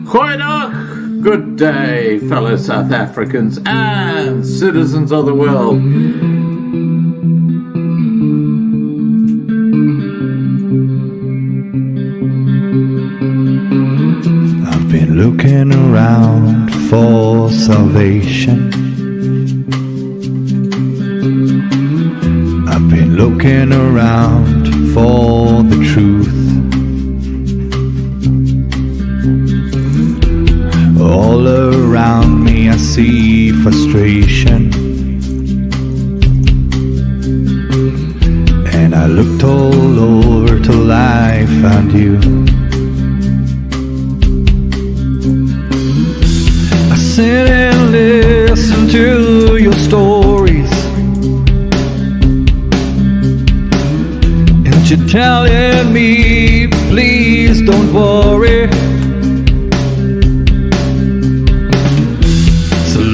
Goeiedag, good day, fellow South Africans and citizens of the world. I've been looking around for salvation. I've been looking around for the truth. All around me I see frustration, and I looked all over till I found you. I sit and listen to your stories, and you're telling me, please don't worry.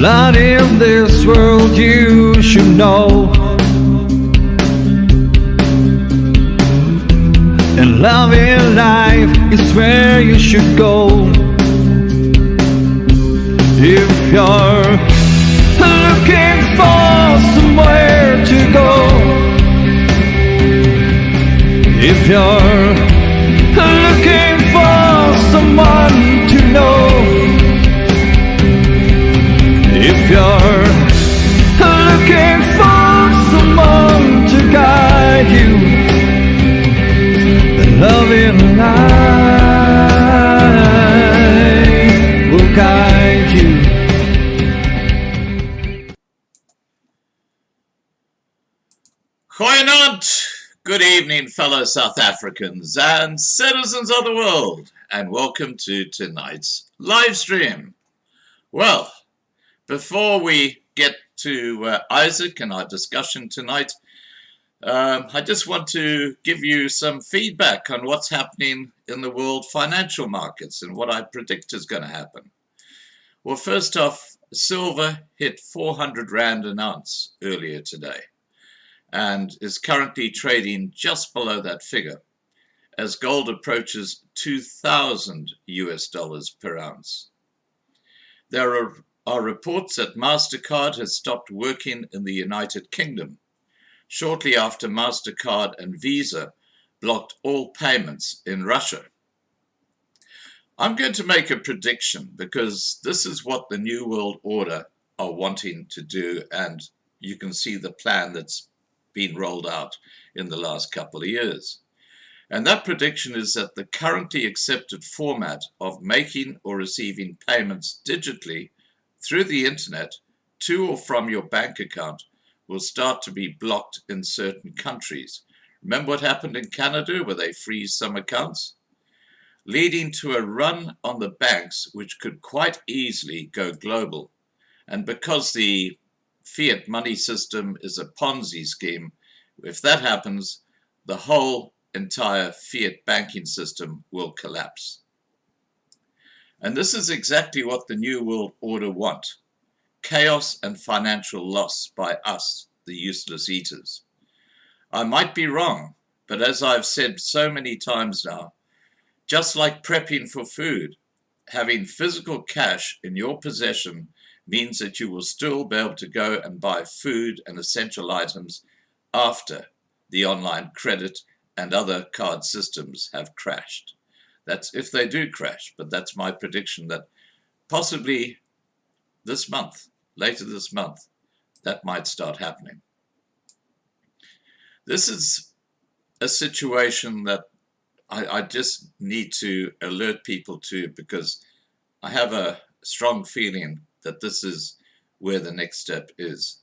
Lot in this world you should know, and love in life is where you should go. If you're looking for somewhere to go, if you're looking for someone to know, if you're looking for someone to guide you, then love in life will guide you. Goeienaand, good evening, fellow South Africans and citizens of the world, and welcome to tonight's live stream. Well, before we get to Isaac and our discussion tonight, I just want to give you some feedback on what's happening in the world financial markets and what I predict is going to happen. Well, first off, silver hit 400 Rand an ounce earlier today and is currently trading just below that figure as gold approaches 2,000 US dollars per ounce. There are reports that MasterCard has stopped working in the United Kingdom shortly after MasterCard and Visa blocked all payments in Russia. I'm going to make a prediction because this is what the New World Order are wanting to do, and you can see the plan that's been rolled out in the last couple of years. And that prediction is that the currently accepted format of making or receiving payments digitally through the internet to or from your bank account will start to be blocked in certain countries. Remember what happened in Canada where they freeze some accounts? Leading to a run on the banks which could quite easily go global. And because the fiat money system is a Ponzi scheme, if that happens, the whole entire fiat banking system will collapse. And this is exactly what the New World Order want. Chaos and financial loss by us, the useless eaters. I might be wrong, but as I've said so many times now, just like prepping for food, having physical cash in your possession means that you will still be able to go and buy food and essential items after the online credit and other card systems have crashed. That's if they do crash, but that's my prediction that possibly this month, later this month, that might start happening. This is a situation that I just need to alert people to because I have a strong feeling that this is where the next step is.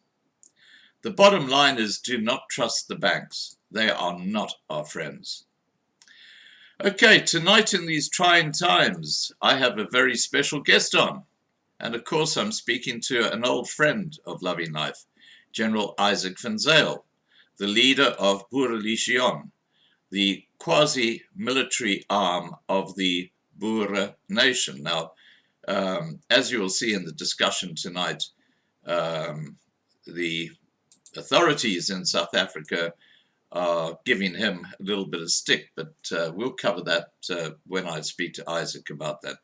The bottom line is do not trust the banks. They are not our friends. Okay, tonight in these trying times, I have a very special guest on. And of course, I'm speaking to an old friend of Loving Life, General Izak van Zyl, the leader of Boerelegioen, the quasi-military arm of the Boerelegioen. Now, as you will see in the discussion tonight, the authorities in South Africa are giving him a little bit of stick, but we'll cover that when I speak to Isaac about that.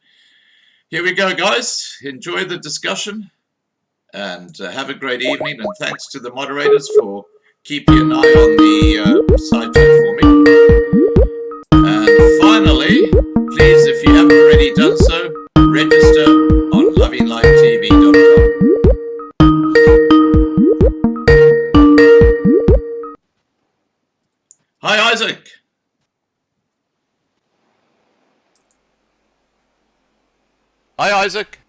Here we go, guys. Enjoy the discussion and have a great evening. And thanks to the moderators for keeping an eye on the side chat for me. And finally, please, if you haven't already done so, register on lovinglivetv.com. Hi, Isaac. Hi, Isaac.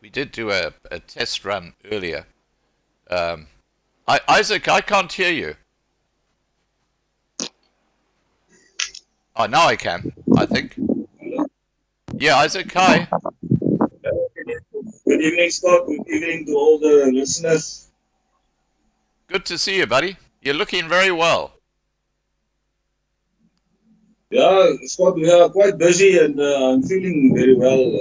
We did do a test run earlier. Isaac, I can't hear you. Oh, now I can, I think. Yeah, Isaac, hi. Good evening, Scott. Good evening to all the listeners. Good to see you, buddy. You're looking very well. Yeah, Scott, we are quite busy and I'm feeling very well.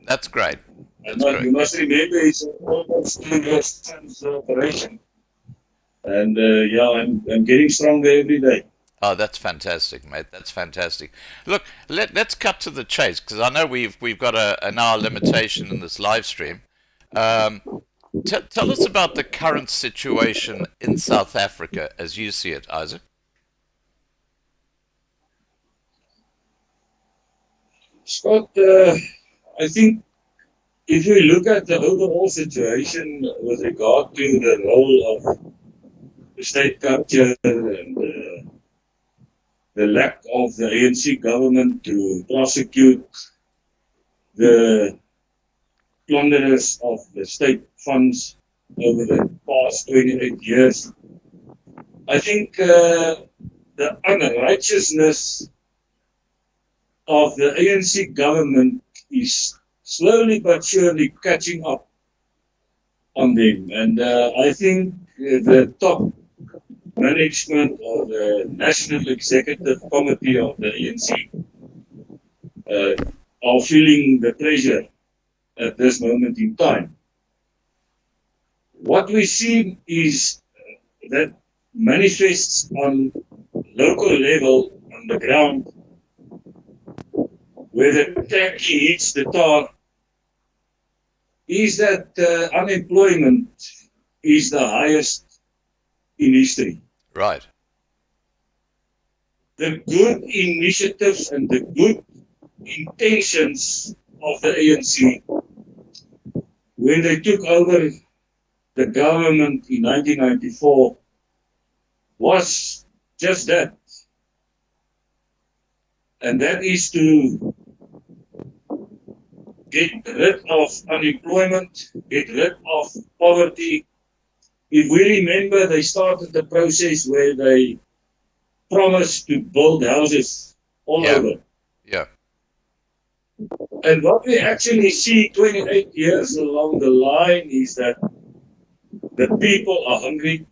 That's great. You must remember it's almost 2 years since the operation. And I'm getting stronger every day. Oh, that's fantastic, mate. That's fantastic. Look, let's cut to the chase, because I know we've got an hour limitation in this live stream. Tell us about the current situation in South Africa as you see it, Isaac. Scott, I think if we look at the overall situation with regard to the role of the state capture and the lack of the ANC government to prosecute the plunderers of the state funds over the past 28 years, I think the unrighteousness of the ANC government is slowly but surely catching up on them. And I think the top management of the National Executive Committee of the ANC are feeling the pressure at this moment in time. What we see is that manifests on local level, on the ground, where the tanky hits the tar, is that unemployment is the highest in history. Right. The good initiatives and the good intentions of the ANC, when they took over the government in 1994, was just that. And that is to get rid of unemployment, get rid of poverty. If we remember, they started the process where they promised to build houses all over. Yeah. And what we actually see 28 years along the line is that the people are hungry,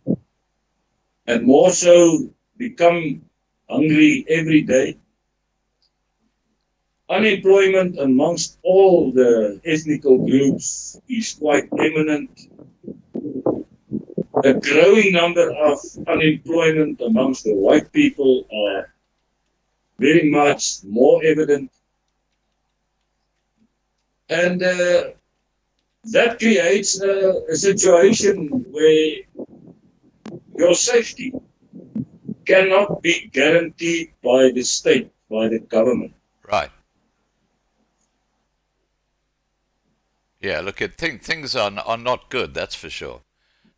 and more so become hungry every day. Unemployment amongst all the ethnical groups is quite eminent. A growing number of unemployment amongst the white people are very much more evident. And that creates a situation where your safety cannot be guaranteed by the state, by the government. Right. Yeah, look, things are not good, that's for sure.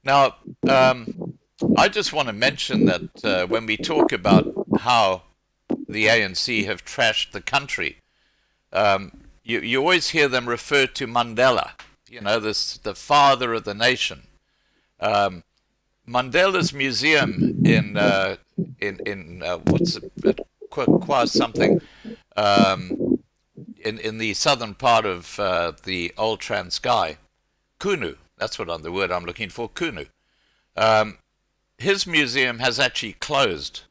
Now, I just want to mention that when we talk about how the ANC have trashed the country, you always hear them refer to Mandela, the father of the nation. Mandela's museum in what's it, Kwa something, in the southern part of the old Transkei, Kunu. That's the word I'm looking for, Kunu. His museum has actually closed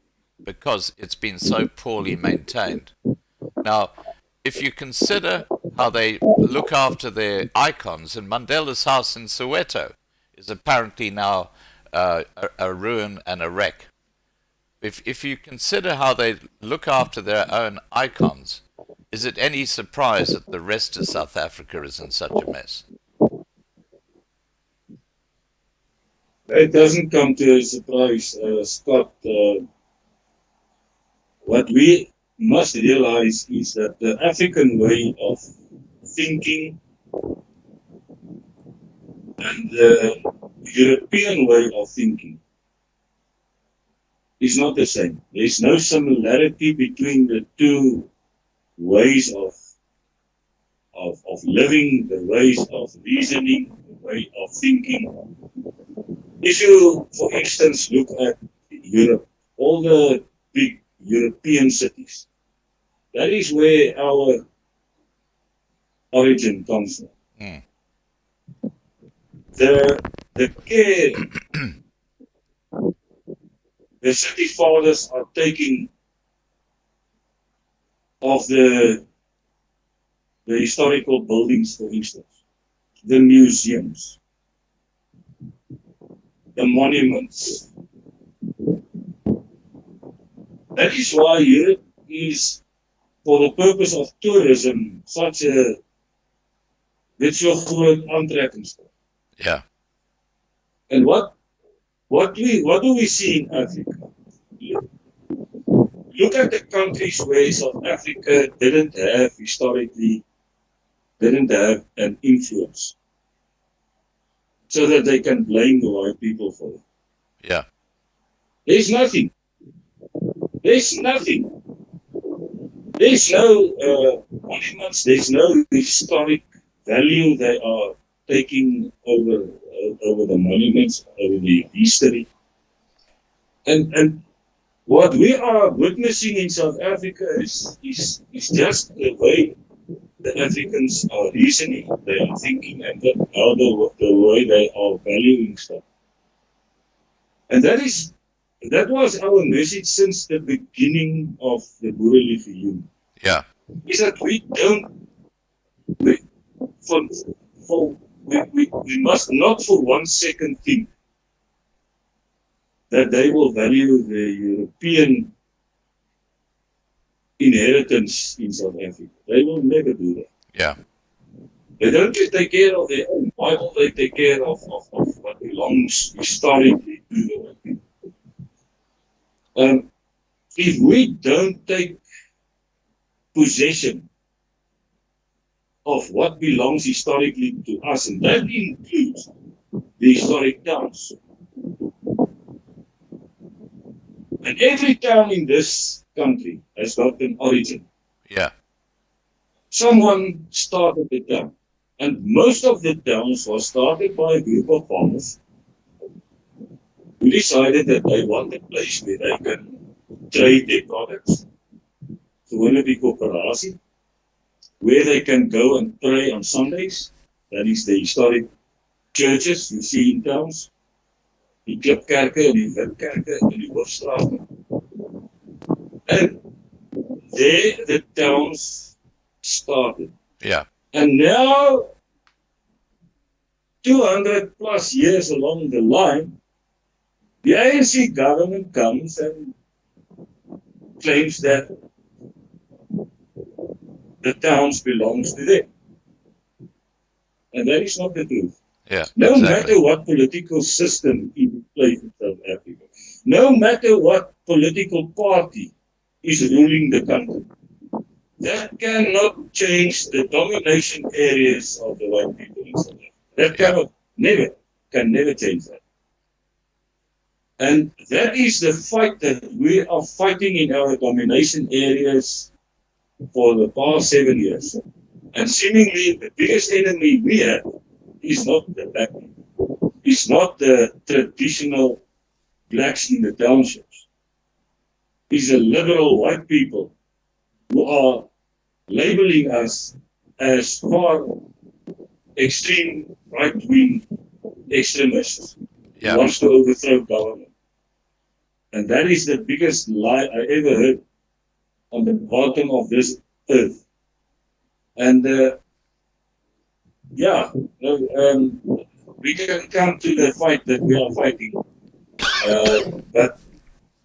because it's been so poorly maintained. Now, if you consider how they look after their icons, and Mandela's house in Soweto is apparently now a ruin and a wreck. If you consider how they look after their own icons, is it any surprise that the rest of South Africa is in such a mess? It doesn't come to a surprise, Scott. What we must realize is that the African way of thinking and the European way of thinking is not the same. There is no similarity between the two ways of living, the ways of reasoning, the way of thinking. If you, for instance, look at Europe, all the big European cities, that is where our origin comes from. Mm. The care the city fathers are taking of the historical buildings, for instance, the museums, the monuments. That is why Europe is, for the purpose of tourism, such a groot aantrekkingskrag. Yeah. And what do we see in Africa? Look at the countries where South Africa didn't have an influence, so that they can blame the white people for it. Yeah. There's nothing. There's nothing. There's no monuments. There's no historic value. They are taking over the monuments, over the history. And what we are witnessing in South Africa is just the way the Africans are reasoning, they are thinking, and how the way they are valuing stuff. And that was our message since the beginning of the Boerelegioen. Yeah. Is that we must not for 1 second think that they will value the European inheritance in South Africa. They will never do that. Yeah. They don't just take care of their own Bible, they take care of what belongs historically to the white people. If we don't take possession of what belongs historically to us, and that includes the historic towns. And every town in this country has got an origin. Yeah. Someone started the town. And most of the towns were started by a group of farmers who decided that they want a place where they can trade their products. Gewone die koöperasie, where they can go and pray on Sundays. That is the historic churches you see in towns. Die klipkerke en die witkerke en die hoofstrate. And there the towns started. Yeah. And now, 200 plus years along the line, the ANC government comes and claims that the towns belongs to them. And that is not the truth. Yeah. No exactly. matter what political system is in place in South Africa, no matter what political party is ruling the country, that cannot change the domination areas of the white people in South Africa. That can never change that. And that is the fight that we are fighting in our domination areas for the past 7 years. And seemingly the biggest enemy we have is not the black people. It's not the traditional blacks in the townships. It's the liberal white people who are labeling us as far extreme right-wing extremists. He wants to overthrow government. And that is the biggest lie I ever heard on the bottom of this earth. And we can come to the fight that we are fighting. But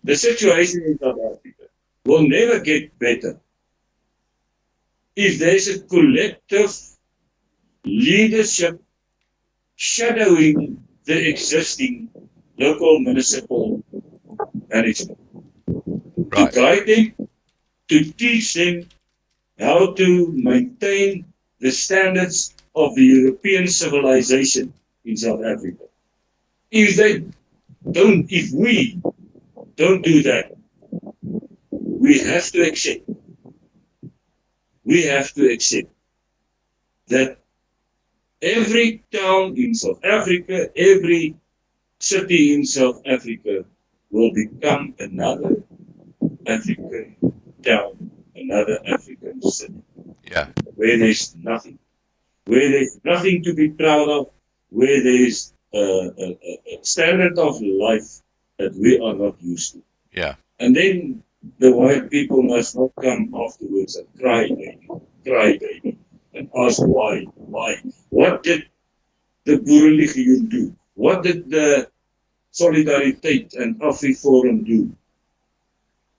the situation in South Africa will never get better if there's a collective leadership shadowing the existing local municipal management. Right. To guide them, to teach them how to maintain the standards of the European civilization in South Africa. If we don't do that, we have to accept that every town in South Africa, every city in South Africa will become another African town, another African city. Yeah. Where there's nothing to be proud of, where there's a standard of life that we are not used to. Yeah. And then the white people must not come afterwards and cry baby, and ask why. What did the Boerelegioen do? What did the Solidariteit and AfriForum do?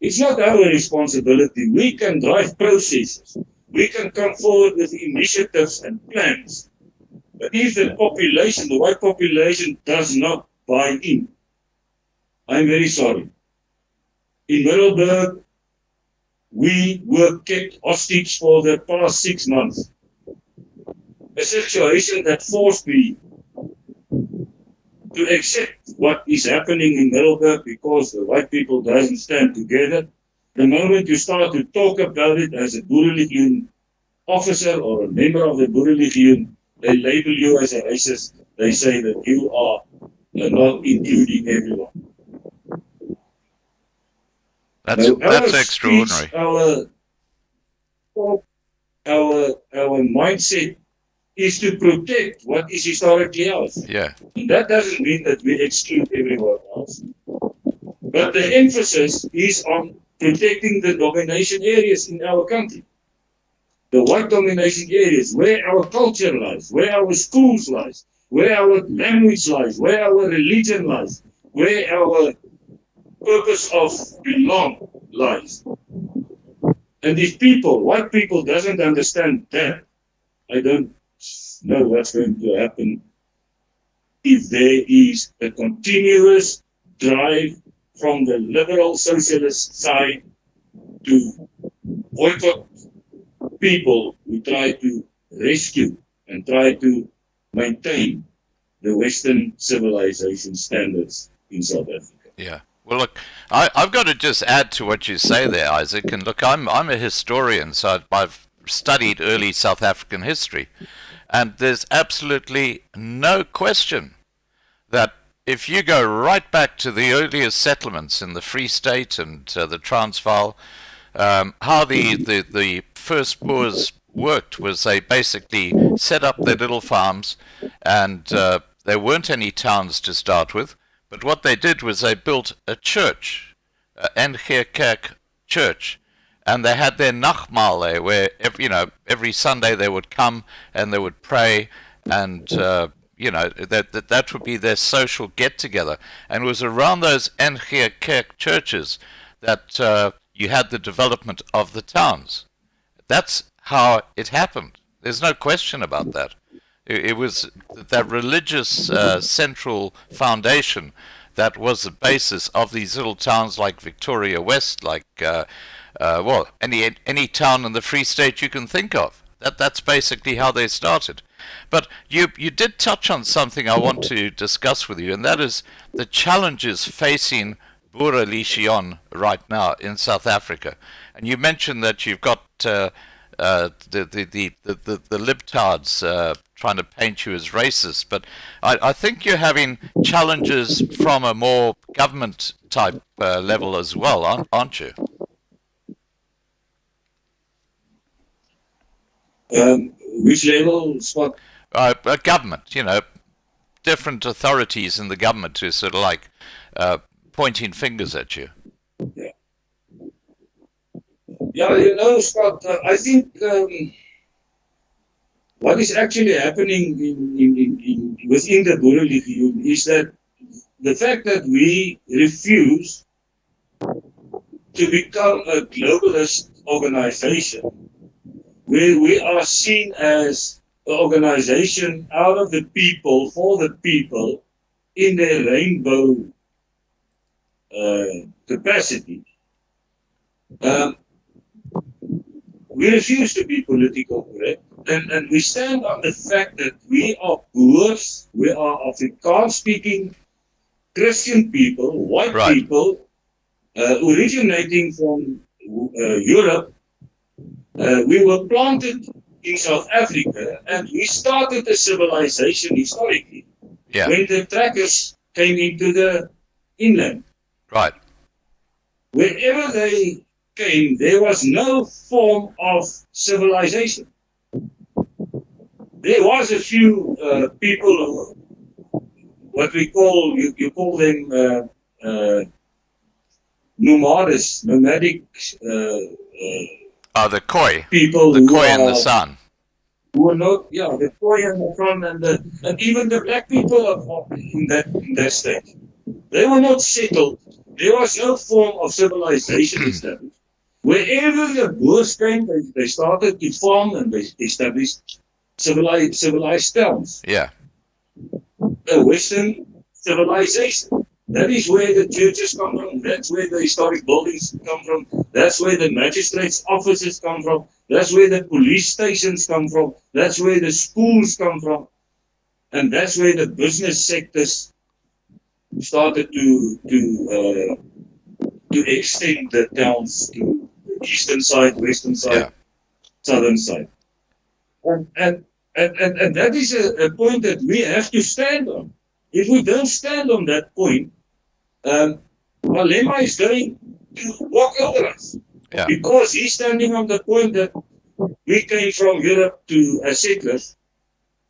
It's not our responsibility. We can drive processes. We can come forward with initiatives and plans. But if the population, the white population, does not buy in, I'm very sorry. In Middelburg, we were kept hostage for the past 6 months. A situation that forced me to accept what is happening in Middelburg because the white people doesn't stand together. The moment you start to talk about it as a Boerelegioen officer or a member of the Boerelegioen, they label you as a racist. They say that you are not including everyone. That's extraordinary. Our mindset is to protect what is historically ours. Yeah. And that doesn't mean that we exclude everyone else. But the emphasis is on protecting the domination areas in our country. The white domination areas, where our culture lies, where our schools lies, where our language lies, where our religion lies, where our purpose of belong lies. And if white people doesn't understand that, I don't know what's going to happen if there is a continuous drive from the liberal socialist side to boycott people who try to rescue and try to maintain the Western civilization standards in South Africa. Yeah. Well, look, I've got to just add to what you say there, Isaac. And look, I'm a historian, so I've studied early South African history. And there's absolutely no question that if you go right back to the earliest settlements in the Free State and the Transvaal, how the first Boers worked was they basically set up their little farms, and there weren't any towns to start with. But what they did was they built a church, NG church, and they had their nachtmaal there, where every Sunday they would come and they would pray, and that would be their social get together. And it was around those NG churches that you had the development of the towns. That's how it happened. There's no question about that. It was that religious central foundation that was the basis of these little towns like Victoria West, like any town in the Free State you can think of. That's basically how they started. But you did touch on something I want to discuss with you, and that is the challenges facing Boerelegioen right now in South Africa. And you mentioned that you've got the libtards trying to paint you as racist, but I think you're having challenges from a more government type level as well, aren't you? Which level, Scott? Government, different authorities in the government who sort of like pointing fingers at you. Yeah, Scott, I think what is actually happening within the Boerelegioen is that the fact that we refuse to become a globalist organization, where we are seen as an organization out of the people, for the people, in their rainbow capacity. We refuse to be political correct, and we stand on the fact that we are Boers, we are Afrikaans-speaking Christian people, white people, originating from Europe. We were planted in South Africa, and we started a civilization historically when the trackers came into the inland. Right. Wherever they came, there was no form of civilization. There was a few people who, what we call, you call them nomadic the Khoi. People the who Khoi are, in the sun. Who are not, the Khoi and the San, and even the black people in that state. They were not settled. There was no form of civilization established. Wherever the Boers came, they started to farm and they established civilized towns. Yeah. A Western civilization. That is where the churches come from. That's where the historic buildings come from. That's where the magistrates' offices come from. That's where the police stations come from. That's where the schools come from. And that's where the business sectors started to extend the towns to the eastern side, western side, southern side. And that is a point that we have to stand on. If we don't stand on that point, Malema is going to walk over us. Yeah. Because he's standing on the point that we came from Europe to as settlers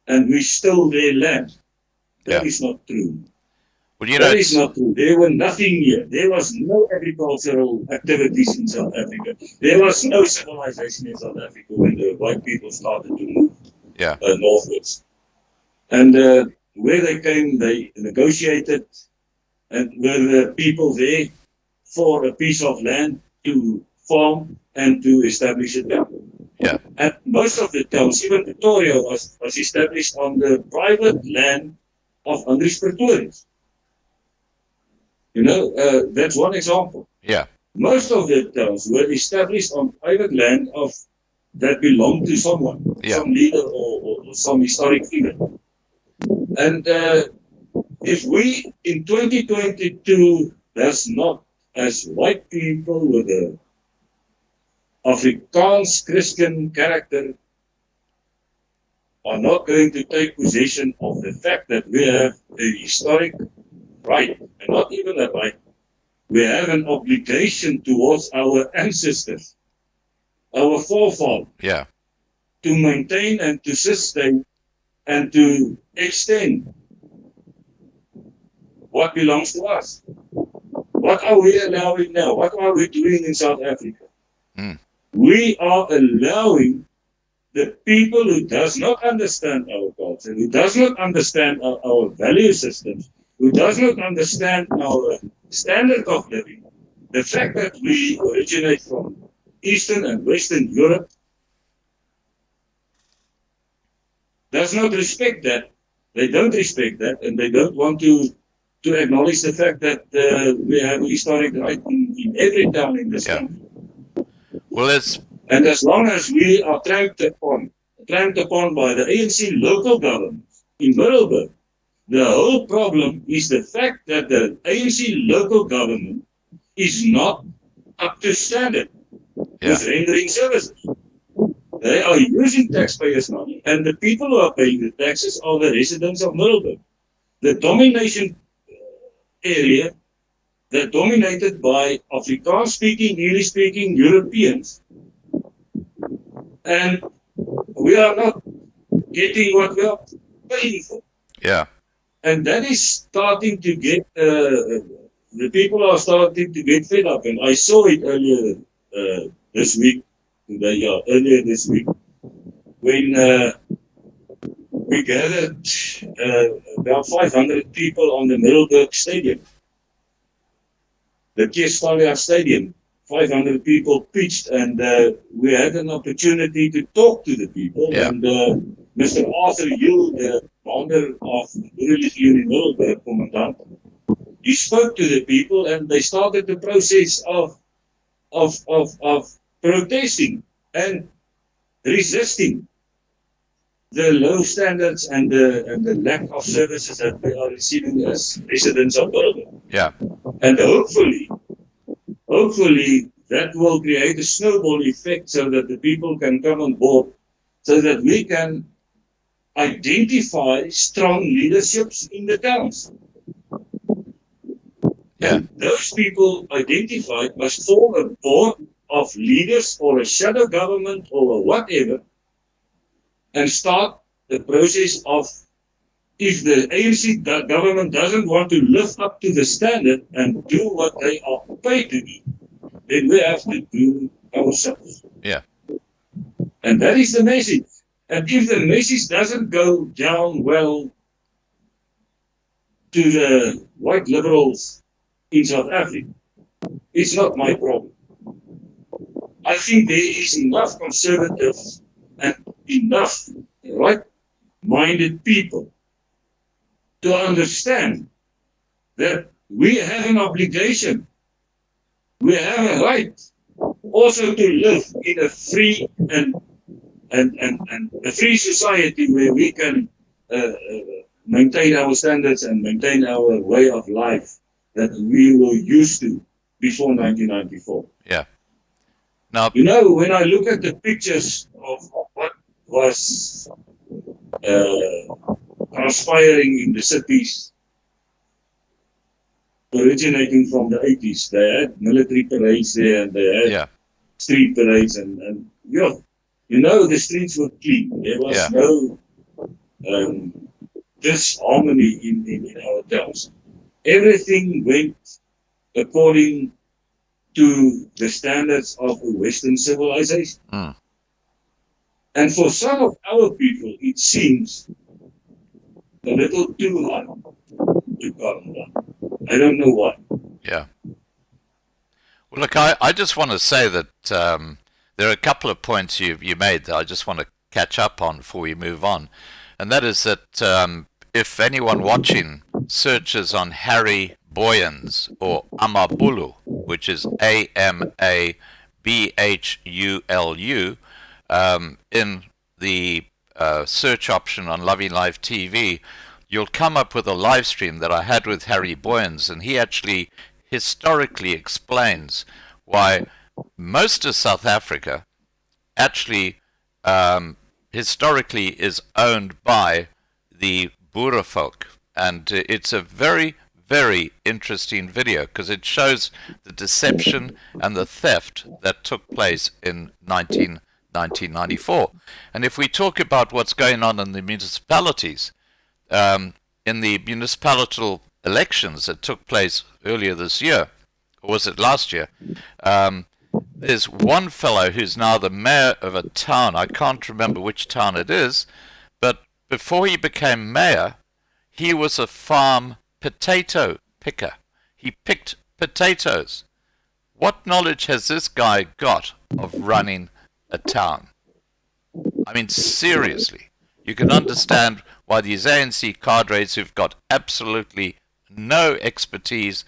and we stole their land. That is not true. Well, you that know, is not true. There were nothing here. There was no agricultural activities in South Africa. There was no civilization in South Africa when the white people started to move northwards. And where they came, they negotiated and with the people there for a piece of land to farm and to establish a town. Yeah. And most of the towns, even Pretoria, was established on the private land of Andries Pretorius. You know, that's one example. Yeah. Most of the towns were established on private land that belonged to someone, some leader or some historic figure. And if we in 2022 does not, as white people with a Afrikaans Christian character, are not going to take possession of the fact that we have a historic right, and not even a right, we have an obligation towards our ancestors, our forefathers, to maintain and to sustain and to extend what belongs to us. What are we allowing now? What are we doing in South Africa? We are allowing the people who does not understand our culture, who does not understand our value systems, who does not understand our standard of living, the fact that we originate from Eastern and Western Europe, does not respect that. They don't respect that, and they don't want to acknowledge the fact that we have a historic right in every town in this country. Well, and as long as we are tramped upon by the ANC local government in Middelburg, the whole problem is the fact that the ANC local government is not up to standard with rendering services. They are using taxpayers' money, and the people who are paying the taxes are the residents of Middelburg. The domination area that dominated by Afrikaans-speaking, English-speaking Europeans. And we are not getting what we are paying for. Yeah. And that is starting to get, the people are starting to get fed up. And I saw it earlier this week, earlier this week, when we gathered about 500 people on the Middelburg Stadium, the Kersvalia Stadium. 500 people pitched, and we had an opportunity to talk to the people. Yeah. And Mr. Arthur Hill, the founder of Boerelegioen in Middelburg, commandant, he spoke to the people, and they started the process of protesting and resisting the low standards and the lack of services that we are receiving as residents of Middelburg. Yeah. And hopefully that will create a snowball effect so that the people can come on board, so that we can identify strong leaderships in the towns. Yeah. And those people identified must form a board of leaders or a shadow government or whatever, and start the process of, if the ANC government doesn't want to live up to the standard and do what they are paid to do, then we have to do ourselves. Yeah. And that is the message. And if the message doesn't go down well to the white liberals in South Africa, it's not my problem. I think there is enough conservatives and enough right-minded people to understand that we have an obligation, we have a right also to live in a free and a free society where we can maintain our standards and maintain our way of life that we were used to before 1994. Yeah. Now, you know, when I look at the pictures of what was transpiring in the cities originating from the 80s, they had military parades there, and they had street parades, and you know, the streets were clean. There was no disharmony in our towns. Everything went according to the standards of a Western civilization. And for some of our people, it seems a little too hard to calm down. I don't know why. Yeah. Well, look, I just want to say that there are a couple of points you made that I just want to catch up on before we move on. And that is that if anyone watching searches on Harry Boyens or Amabulu, which is AMABHULU, in the search option on Loving Life TV, you'll come up with a live stream that I had with Harry Boyens, and he actually historically explains why most of South Africa actually historically is owned by the Boere folk. And it's a very, very interesting video because it shows the deception and the theft that took place in 1994. And if we talk about what's going on in the municipalities, in the municipal elections that took place earlier this year, or was it last year, there's one fellow who's now the mayor of a town. I can't remember which town it is, but before he became mayor, he was a farm potato picker. He picked potatoes. What knowledge has this guy got of running a town? I mean, seriously, you can understand why these ANC cadres who've got absolutely no expertise,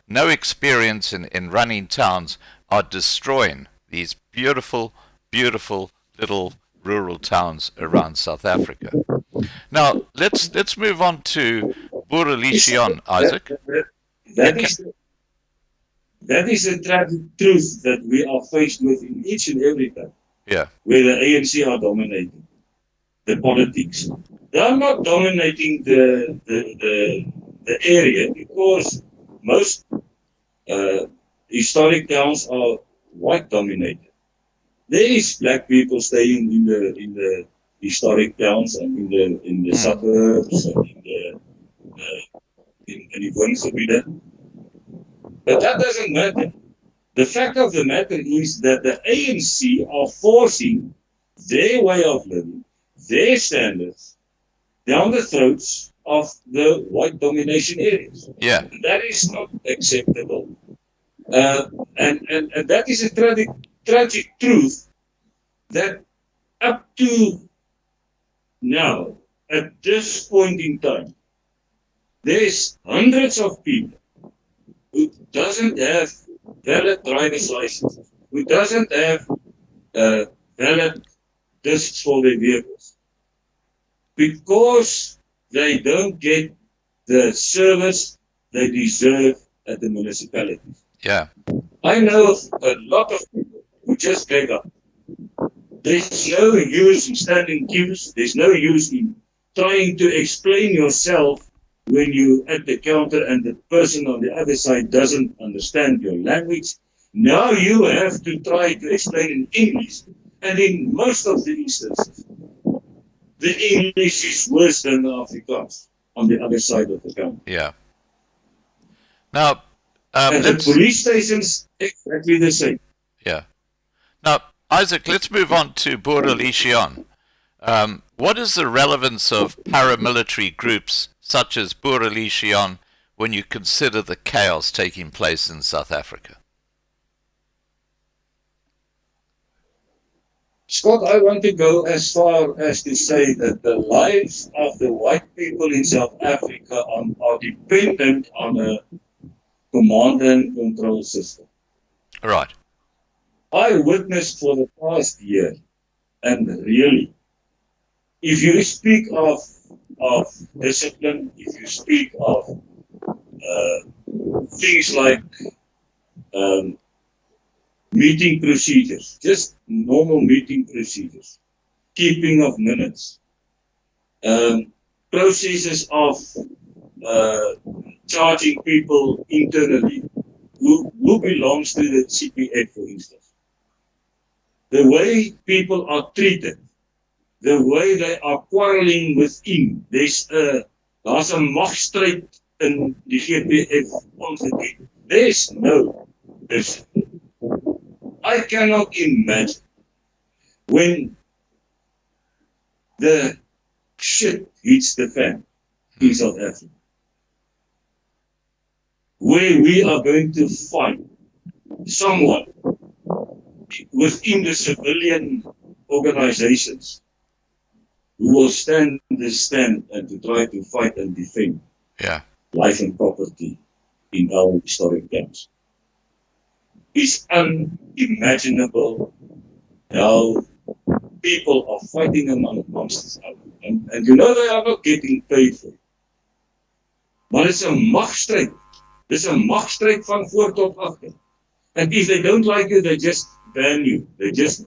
no experience in running towns, are destroying these beautiful, beautiful little rural towns around South Africa. Now, let's move on to Boerelegioen, Isaac. That is the tragic truth that we are faced with in each and every time. Yeah. Where the ANC are dominating the politics. They are not dominating the area because most historic towns are white dominated. There is black people staying in the historic towns and in the suburbs and in die woongebiede. But that doesn't matter. The fact of the matter is that the ANC are forcing their way of living, their standards, down the throats of the white domination areas. Yeah. And that is not acceptable. And that is a tragic truth that up to now, at this point in time, there's hundreds of people who doesn't have valid driver's licenses, who doesn't have valid discs for their vehicles, because they don't get the service they deserve at the municipalities. Yeah. I know a lot of people who just gave up. There's no use in standing queues. There's no use in trying to explain yourself when you at the counter and the person on the other side doesn't understand your language. Now you have to try to explain in English. And in most of the instances, the English is worse than the Afrikaans on the other side of the counter. Yeah. Now, and the police stations, exactly the same. Yeah. Now, Isaac, let's move on to Boerelegioen. What is the relevance of paramilitary groups such as Boerelegioen when you consider the chaos taking place in South Africa? Scott, I want to go as far as to say that the lives of the white people in South Africa are dependent on a command and control system. Right. I witnessed for the past year, and really, if you speak of discipline, if you speak of things like meeting procedures, just normal meeting procedures, keeping of minutes, processes of charging people internally who belongs to the CPF, for instance. The way people are treated, the way they are quarreling within, there's a machtsstryd in die GPF ongebied. There's no discipline. I cannot imagine when the shit hits the fan in South Africa, where we are going to find someone within the civilian organizations who will stand this stand and to try to fight and defend life and property in our historic camps. It's unimaginable how people are fighting amongst each other. And you know they are not getting paid for it. Maar it's a machtsstryd. It's a machtsstryd van voor tot agter. And if they don't like you, they just ban you. They just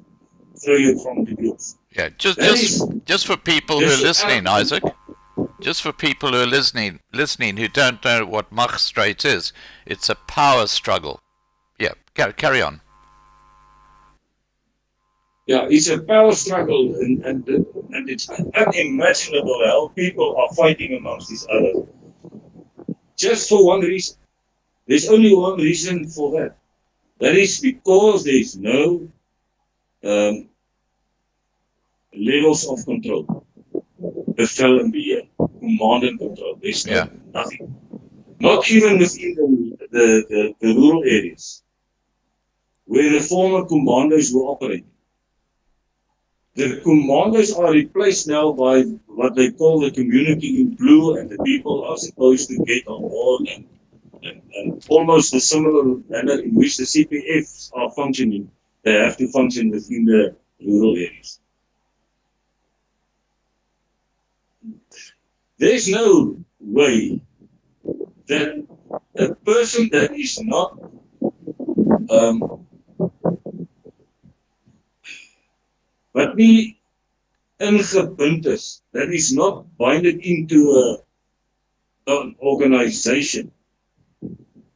throw you from the groups. Yeah, just for people who are listening, Isaac. Just for people who are listening who don't know what machtsstryd is, it's a power struggle. Yeah, carry on. Yeah, it's a power struggle, and it's unimaginable how people are fighting amongst each other. Just for one reason. There's only one reason for that. That is because there's no levels of control. Bevel and beheer, command and control. There's nothing. Not even within the rural areas where the former commandos were operating. The commandos are replaced now by what they call the community in blue, and the people are supposed to get on board and almost a similar manner in which the CPFs are functioning. They have to function within the rural areas. There's no way that a person that is not but nie ingebind is, that is not binded into an organization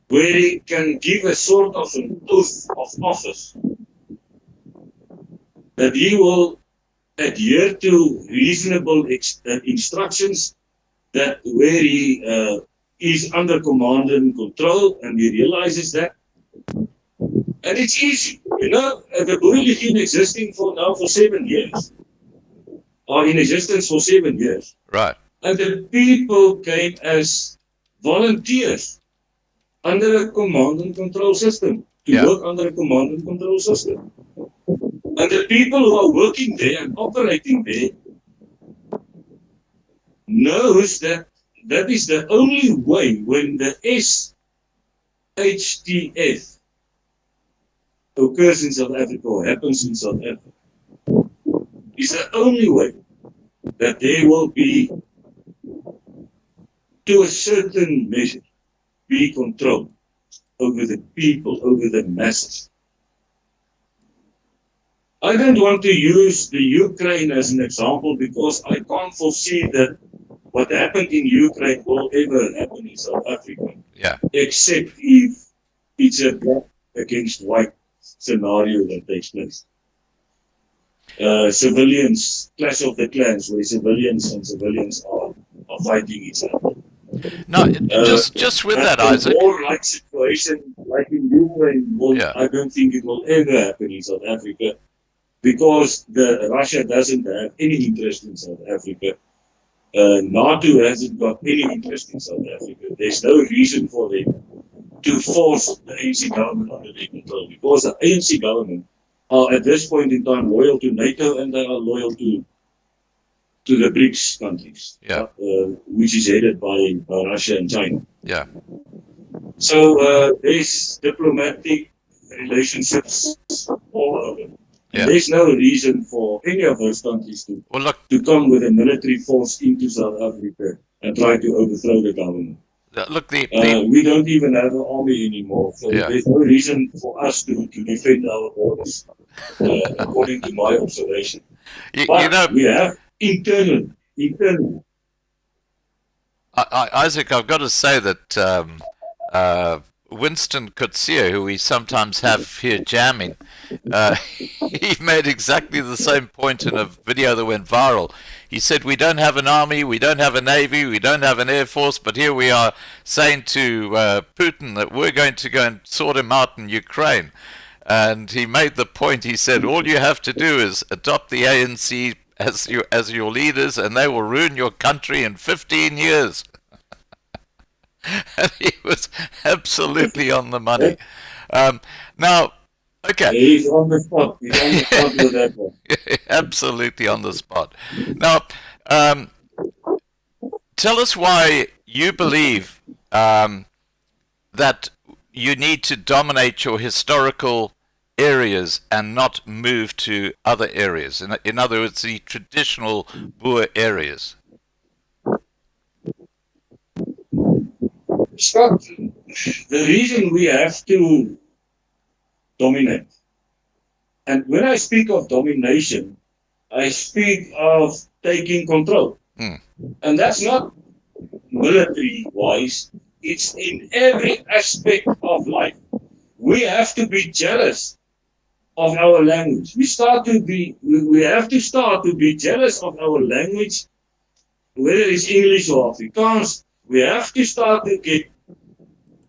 where he can give a sort of an oath of office that he will adhere to reasonable instructions that where he is under command and control, and he realizes that. And it's easy, the Boerelegioen existing for 7 years, or in existence for 7 years. Right. And the people came as volunteers under a command and control system, to work under a command and control system. And the people who are working there and operating there knows that that is the only way when the SHTF occurs in South Africa or happens in South Africa. Is the only way that there will be, to a certain measure, be control over the people, over the masses. I don't want to use the Ukraine as an example because I can't foresee that what happened in Ukraine will ever happen in South Africa. Yeah. Except if it's a black against white scenario that takes place. Civilians, clash of the clans, where civilians and civilians are fighting each other. No, just with that, Isaac. A war-like situation, like in Ukraine, I don't think it will ever happen in South Africa, because Russia doesn't have any interest in South Africa. NATO hasn't got any interest in South Africa. There's no reason for them to force the ANC government under their control, because the ANC government are at this point in time loyal to NATO, and they are loyal to the BRICS countries, which is headed by Russia and China. Yeah. So there's diplomatic relationships all over. Yeah. There's no reason for any of those countries to come with a military force into South Africa and try to overthrow the government. Look, we don't even have an army anymore, so there's no reason for us to defend our borders, according to my observation. But we have internal. Isaac, I've got to say that Winston Churchill, who we sometimes have here jamming, he made exactly the same point in a video that went viral. He said, we don't have an army, we don't have a navy, we don't have an air force, but here we are saying to Putin that we're going to go and sort him out in Ukraine. And he made the point, he said, all you have to do is adopt the ANC as your leaders, and they will ruin your country in 15 years. And he was absolutely on the money. Now, okay. He's on the spot. He's on the spot with that one. Absolutely on the spot. Now, tell us why you believe that you need to dominate your historical areas and not move to other areas. In other words, the traditional Boer areas. Scott, the reason we have to dominate, and when I speak of domination, I speak of taking control. And that's not military-wise, it's in every aspect of life. We have to be jealous of our language. We have to start to be jealous of our language, whether it's English or Afrikaans. We have to start to get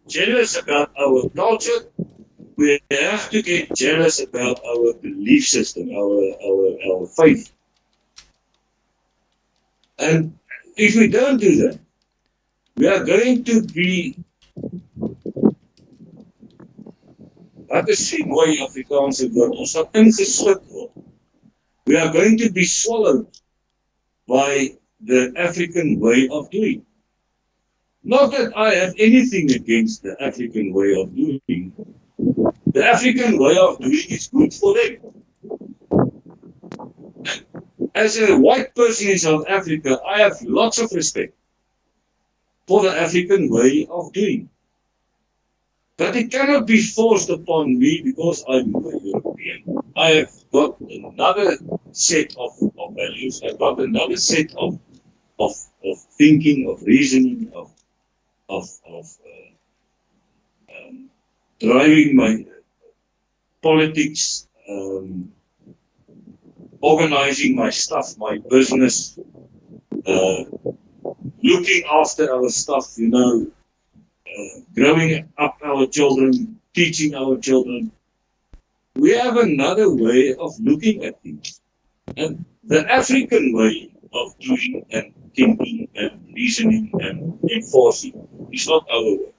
jealous about our culture. We have to get jealous about our belief system, our faith. And if we don't do that, we are going to be, wat is die mooi Afrikaanse woord, ons sal ingesluk word. We are going to be swallowed by the African way of doing. Not that I have anything against the African way of doing. The African way of doing is good for them. As a white person in South Africa, I have lots of respect for the African way of doing. But it cannot be forced upon me because I'm a European. I have got another set of values. I've got another set of thinking, of reasoning, of driving my politics, organizing my stuff, my business, looking after our stuff, growing up our children, teaching our children. We have another way of looking at things. And the African way of doing and thinking and reasoning and enforcing is not our way.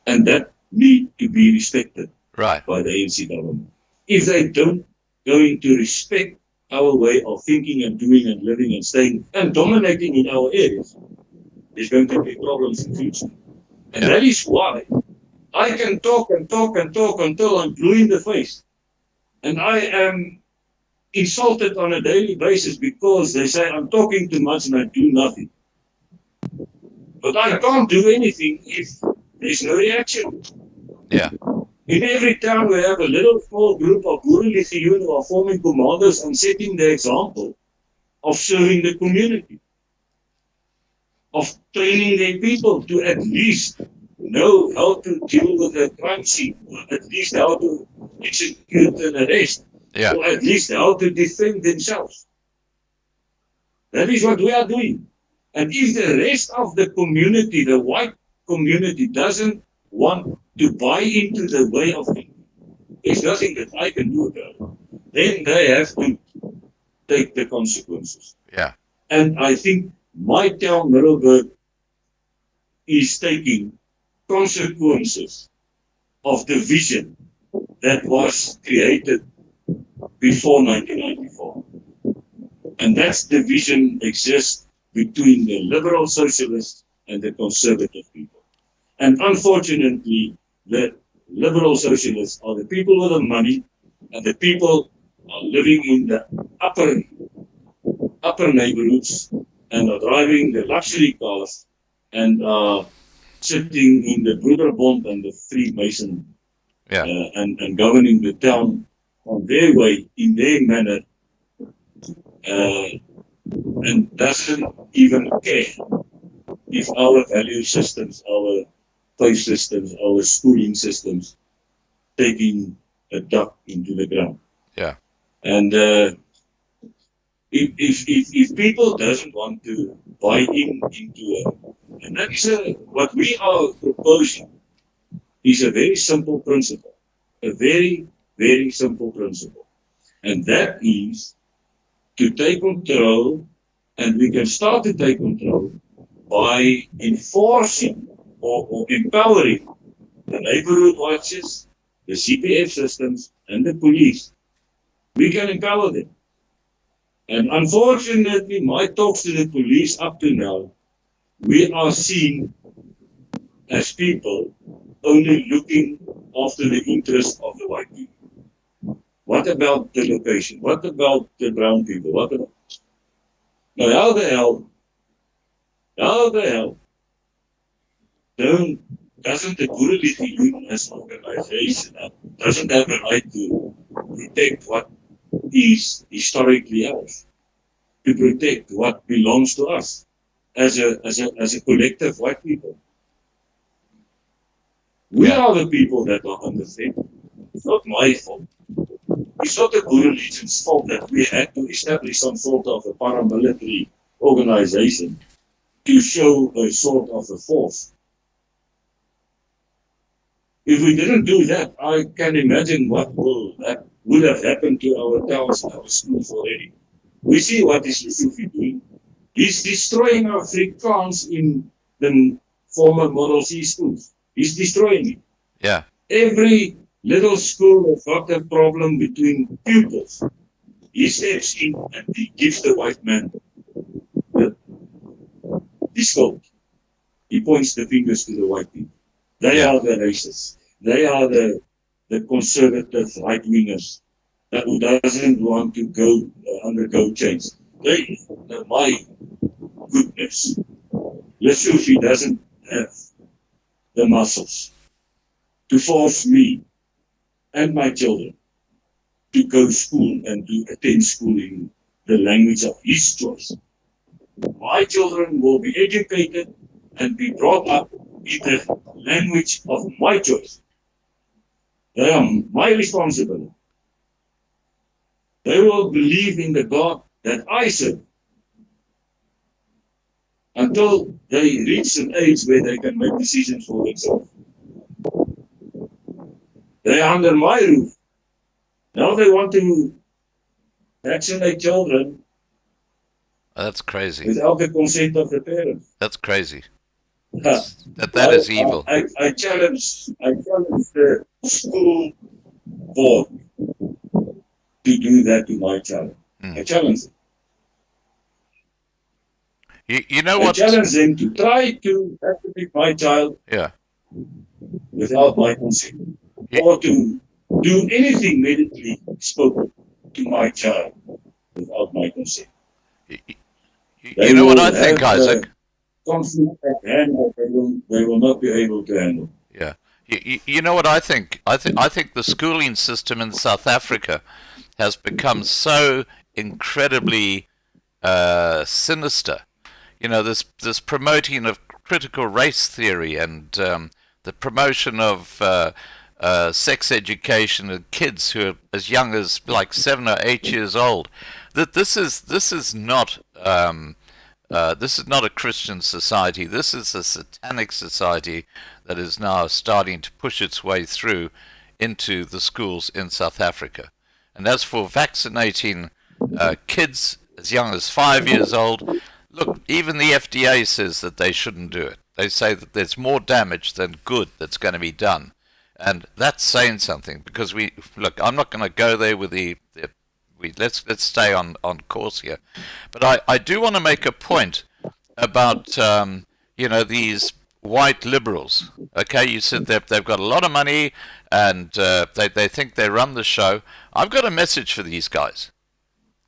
And that need to be respected Right. by the ANC government. If they don't going to respect our way of thinking and doing and living and staying and dominating in our areas, there's going to be problems in the future. And that is why I can talk and talk and talk until I'm blue in the face. And I am insulted on a daily basis because they say I'm talking too much and I do nothing. But I can't do anything if there's no reaction. Yeah. In every town we have a little small group of Boerelegioen who are forming commandos and setting the example of serving the community, of training their people to at least know how to deal with a crime scene, or at least how to execute an arrest, Yeah. or at least how to defend themselves. That is what we are doing. And if the rest of the community, the white community, doesn't want to buy into the way of thinking, there's nothing that I can do about it. Then they have to take the consequences. Yeah. And I think my town, Middelburg, is taking consequences of the vision that was created before 1994. And that's the vision exists between the liberal socialists and the conservative people. And unfortunately, the liberal socialists are the people with the money, and the people are living in the upper neighborhoods and are driving the luxury cars and are sitting in the Broederbond and the Freemason and governing the town on their way, in their manner, and doesn't even care if our value systems, our faith systems, our schooling systems taking a duck into the ground. Yeah. And if people doesn't want to buy into it, and that's what we are proposing is a very simple principle, a very, very simple principle. And that is to take control, and we can start to take control by enforcing or empowering the neighborhood watches, the CPF systems, and the police. We can empower them. And unfortunately, my talks to the police up to now, we are seen as people only looking after the interests of the white people. What about the location? What about the brown people? What about? Now, how the hell doesn't the Boerelegioen as an organization doesn't have a right to protect what is historically ours, to protect what belongs to us as a collective white people? We are the people that are under threat. It's not my fault. It's not the Boerelegion's fault that we had to establish some sort of a paramilitary organization to show a sort of a force. If we didn't do that, I can imagine what would have happened to our towns and our schools already. We see what is Lesotho doing. He's destroying our Afrikaans in the former Model C schools. He's destroying it. Yeah. Every little school has got a problem between pupils. He steps in and he gives the white man the scope. He points the fingers to the white people. They are the racists. They are the conservative right-wingers who doesn't want to undergo change. My goodness, Lesotho doesn't have the muscles to force me and my children to go to school and to attend school in the language of his choice. My children will be educated and be brought up in the language of my choice. They are my responsibility. They will believe in the God that I serve until they reach an age where they can make decisions for themselves. They're under my roof. Now they want to vaccinate children That's crazy. without the consent of the parents. That's crazy. Yeah. That is evil. I challenge the school board to do that to my child. I challenge them. You know I what? challenge them to try to vaccinate my child Yeah. without my consent, or to do anything medically spoken to my child without my consent. You know what I think, Isaac? Conflict at hand that they will not be able to handle. Yeah. You know what I think? I think the schooling system in South Africa has become so incredibly sinister. You know, this promoting of critical race theory and the promotion of sex education of kids who are as young as like 7 or 8 years old. That this is not a Christian society. This is a satanic society that is now starting to push its way through into the schools in South Africa. And as for vaccinating kids as young as 5 years old, look, even the FDA says that they shouldn't do it. They say that there's more damage than good that's going to be done. And that's saying something, because I'm not going to go there with let's stay on course here. But I do want to make a point about, these white liberals. Okay, you said they've got a lot of money and they think they run the show. I've got a message for these guys.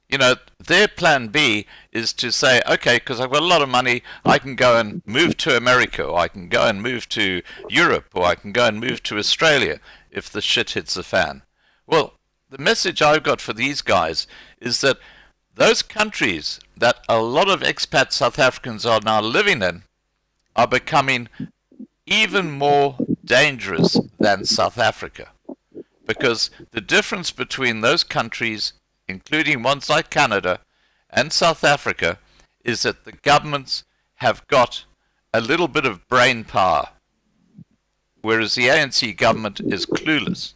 You know, their plan B is to say, okay, because I've got a lot of money, I can go and move to America, or I can go and move to Europe, or I can go and move to Australia if the shit hits the fan. Well, the message I've got for these guys is that those countries that a lot of expat South Africans are now living in are becoming even more dangerous than South Africa. Because the difference between those countries, including ones like Canada and South Africa, is that the governments have got a little bit of brain power, whereas the ANC government is clueless.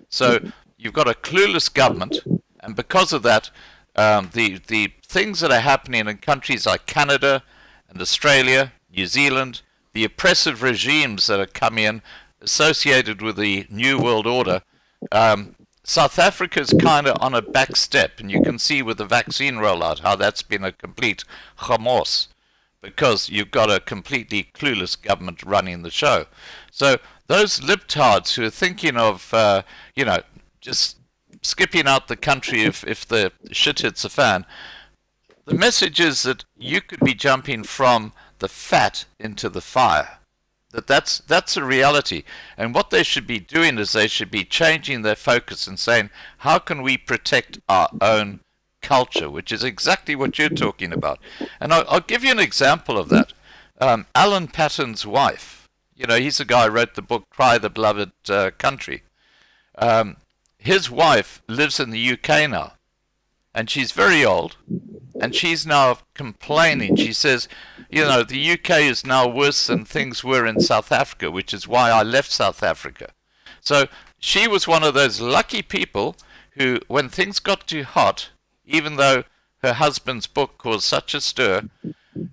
So you've got a clueless government, and because of that, the things that are happening in countries like Canada and Australia, New Zealand, the oppressive regimes that are coming in associated with the New World Order, South Africa's kind of on a back step, and you can see with the vaccine rollout how that's been a complete chaos, because you've got a completely clueless government running the show. So those libtards who are thinking of, just skipping out the country if the shit hits the fan, the message is that you could be jumping from the fat into the fire. That's a reality. And what they should be doing is they should be changing their focus and saying, how can we protect our own culture, which is exactly what you're talking about. And I'll give you an example of that. Alan Patton's wife, he's the guy who wrote the book Cry the Beloved Country. His wife lives in the UK now, and she's very old, and she's now complaining. She says, the UK is now worse than things were in South Africa, which is why I left South Africa. So she was one of those lucky people who, when things got too hot, even though her husband's book caused such a stir,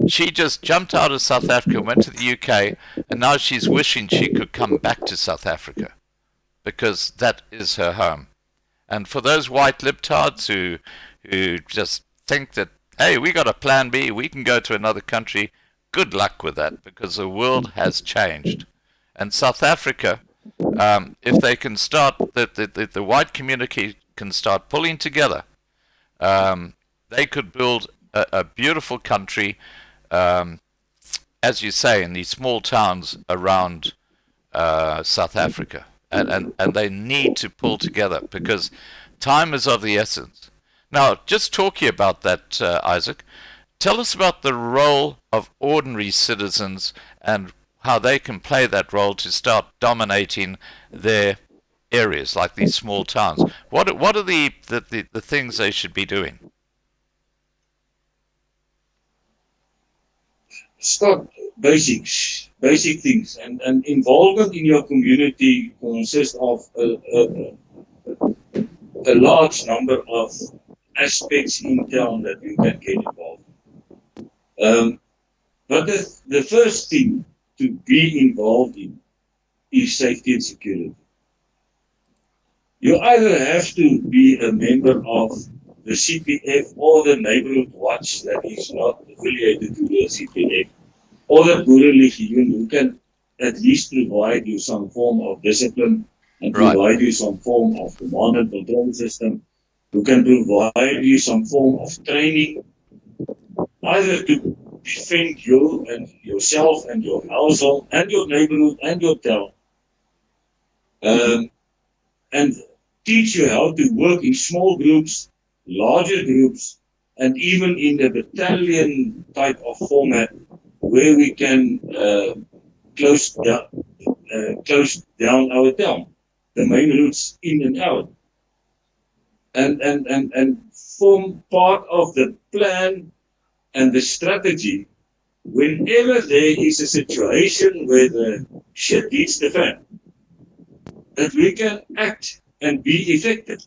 she just jumped out of South Africa, went to the UK, and now she's wishing she could come back to South Africa, because that is her home. And for those white libtards who just think that, hey, we got a plan B, we can go to another country, good luck with that, because the world has changed. And South Africa, if they can start, the white community can start pulling together, they could build a beautiful country, as you say, in these small towns around South Africa. And they need to pull together, because time is of the essence. Now, just talking about that, Isaac, tell us about the role of ordinary citizens and how they can play that role to start dominating their areas, like these small towns. What are the things they should be doing? Scott, basic things. And involvement in your community consists of a large number of aspects in town that you can get involved. But the first thing to be involved in is safety and security. You either have to be a member of the CPF or the neighborhood watch that is not affiliated to the CPF, or the Boerelegioen, who can at least provide you some form of discipline and provide you some form of command and control system, who can provide you some form of training, either to defend you and yourself and your household and your neighborhood and your town, and teach you how to work in small groups, larger groups, and even in the battalion type of format where we can close down our town, the main routes in and out, and form part of the plan and the strategy whenever there is a situation where the shit hits the fan, that we can act and be effective.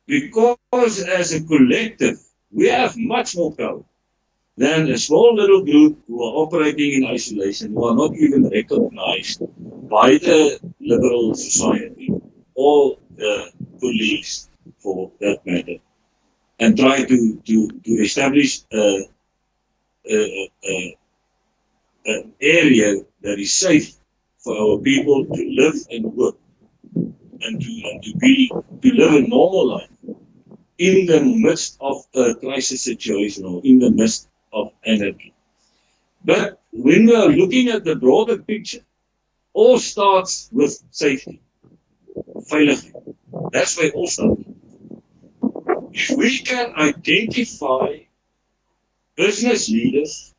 Because as a collective, we have much more power than a small little group who are operating in isolation, who are not even recognized by the liberal society or the police, for that matter, and try to establish an area that is safe for our people to live and work and to live a normal life in the midst of a crisis situation or in the midst of anarchy. But when we are looking at the broader picture, all starts with safety, veiligheid. That's where it all starts. If we can identify business leaders,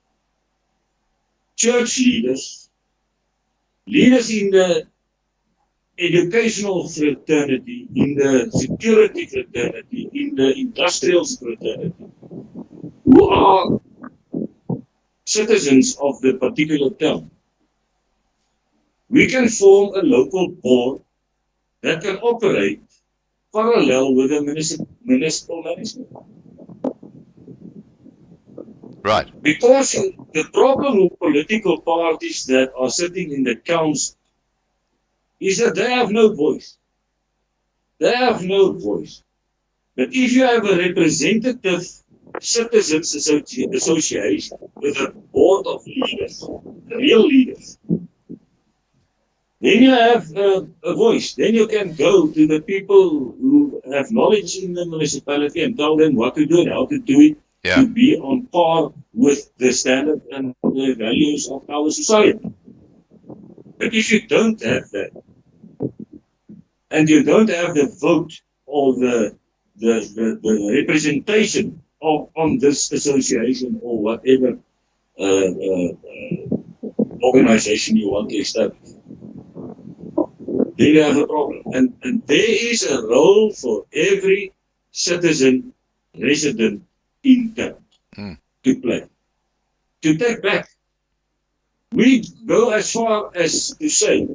church leaders, leaders in the educational fraternity, in the security fraternity, in the industrial fraternity, who are citizens of the particular town, we can form a local board that can operate parallel with the municipal management. Right. Because the problem with political parties that are sitting in the council is that they have no voice. They have no voice. But if you have a representative citizens association with a board of leaders, real leaders, then you have a voice. Then you can go to the people who have knowledge in the municipality and tell them what to do and how to do it, to be on par with the standard and the values of our society. But if you don't have that, and you don't have the vote or the representation on this association or whatever organization you want to establish, then you have a problem. And there is a role for every citizen, resident in town to play, to take back. We go as far as to say,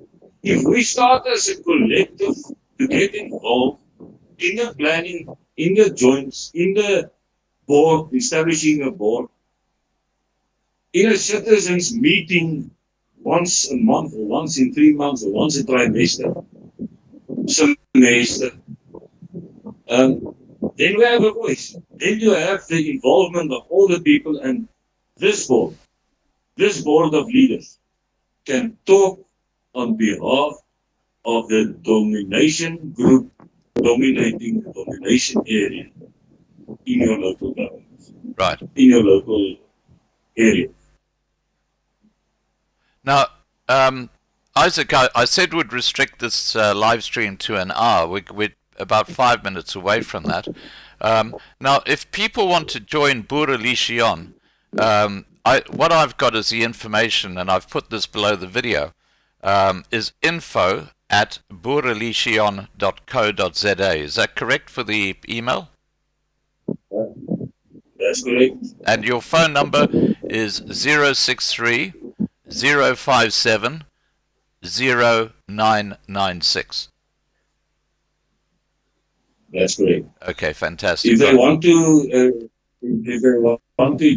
if we start as a collective to get involved in the planning, in the joints, in the board, establishing a board, in a citizens meeting once a month or once in 3 months or once a trimester, semester, then we have a voice. Then you have the involvement of all the people, and this board of leaders can talk on behalf of the domination group dominating the domination area in your local government. Right. In your local area. Now, Isaac, I said we'd restrict this live stream to an hour. We're about 5 minutes away from that. Now, if people want to join Boerelegioen, what I've got is the information, and I've put this below the video, is info@boerelegioen.co.za. Is that correct for the email? That's correct. And your phone number is 063 057 0996. That's correct. Okay, fantastic. If they want to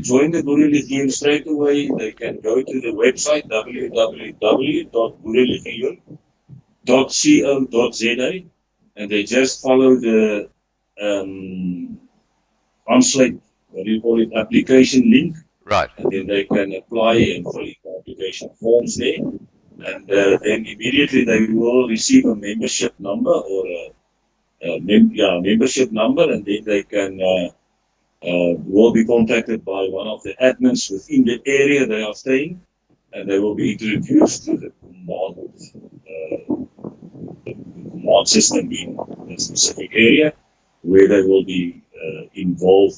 join the Boerelegioen straight away, they can go to the website www.boerelegioen.co.za, and they just follow the on-site, application link, Right. and then they can apply and fill in the application forms there, and then immediately they will receive a membership number or a membership number, and then they can will be contacted by one of the admins within the area they are staying, and they will be introduced to the command system in a specific area, where they will be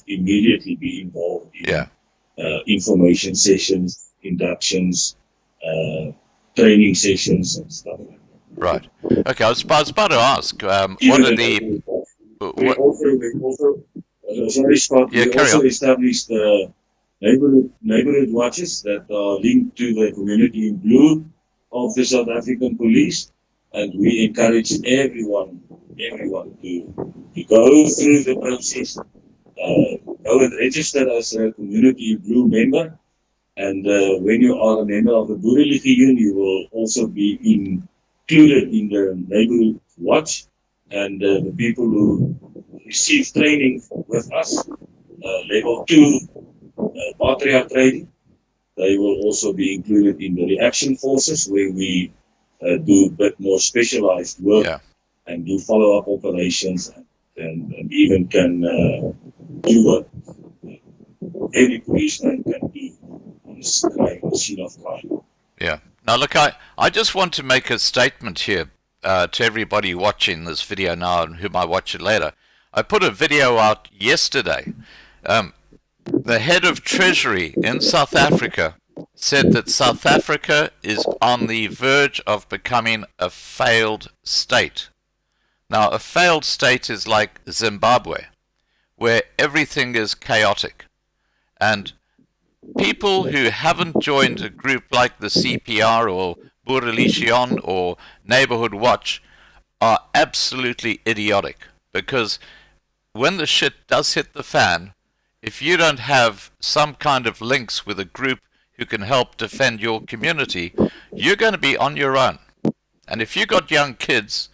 immediately be involved in information sessions, inductions, training sessions, and stuff like that. Right. Okay, I was about to ask, what are the... We also established neighborhood watches that are linked to the Community in Blue of the South African Police, and we encourage everyone to go through the process, go and register as a Community in Blue member, and when you are a member of the Boerelegioen, you will also be included in the neighborhood watch, and the people who receive training with us, level 2 patriarch training, they will also be included in the reaction forces, where we do a bit more specialized work and do follow-up operations, and even can do what any policeman can do on the scene of crime. Yeah. Now look, I just want to make a statement here to everybody watching this video now and who might watch it later. I put a video out yesterday. The head of Treasury in South Africa said that South Africa is on the verge of becoming a failed state. Now, a failed state is like Zimbabwe, where everything is chaotic. And people who haven't joined a group like the CPR or Boerelegioen or Neighborhood Watch are absolutely idiotic, because when the shit does hit the fan, if you don't have some kind of links with a group who can help defend your community, you're going to be on your own. And if you've got young kids,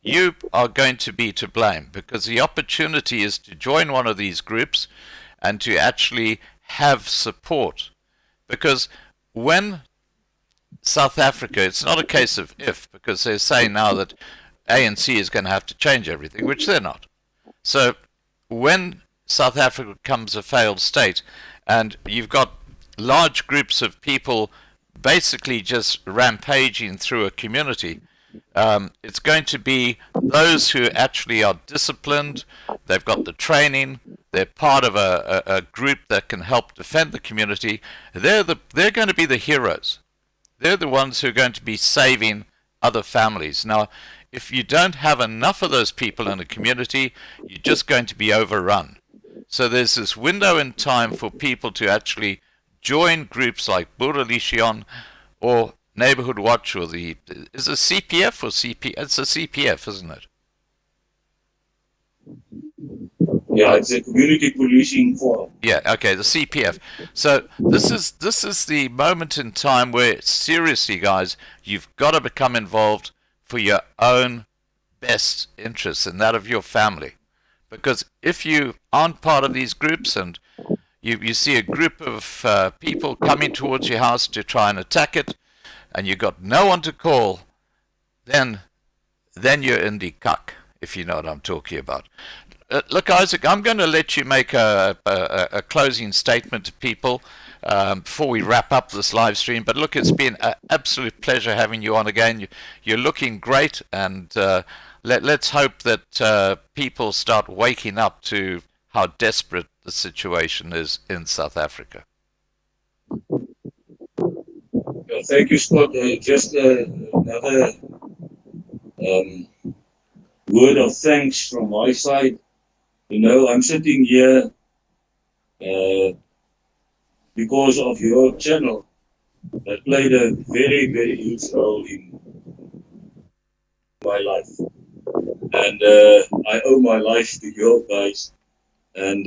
you are going to be to blame, because the opportunity is to join one of these groups and to actually have support. Because when South Africa, it's not a case of if, because they're saying now that ANC is going to have to change everything, which they're not. So when South Africa becomes a failed state, and you've got large groups of people basically just rampaging through a community, it's going to be those who actually are disciplined, they've got the training, they're part of a group that can help defend the community. They're going to be the heroes. They're the ones who are going to be saving other families. Now, if you don't have enough of those people in a community, you're just going to be overrun. So there's this window in time for people to actually join groups like Boerelegioen or Neighborhood Watch, or is it CPF or CP? It's a CPF, isn't it? Yeah, it's a community policing forum. Yeah, okay, the CPF. So this is the moment in time where, seriously, guys, you've got to become involved for your own best interests and that of your family. Because if you aren't part of these groups, and you see a group of people coming towards your house to try and attack it, and you've got no one to call, then you're in the cuck, if you know what I'm talking about. Look, Isaac, I'm going to let you make a closing statement to people before we wrap up this live stream. But look, it's been an absolute pleasure having you on again. You're looking great, and let's hope that people start waking up to how desperate the situation is in South Africa. Thank you, Scott. Just another word of thanks from my side. You know, I'm sitting here because of your channel that played a very, very huge role in my life. And I owe my life to you guys. And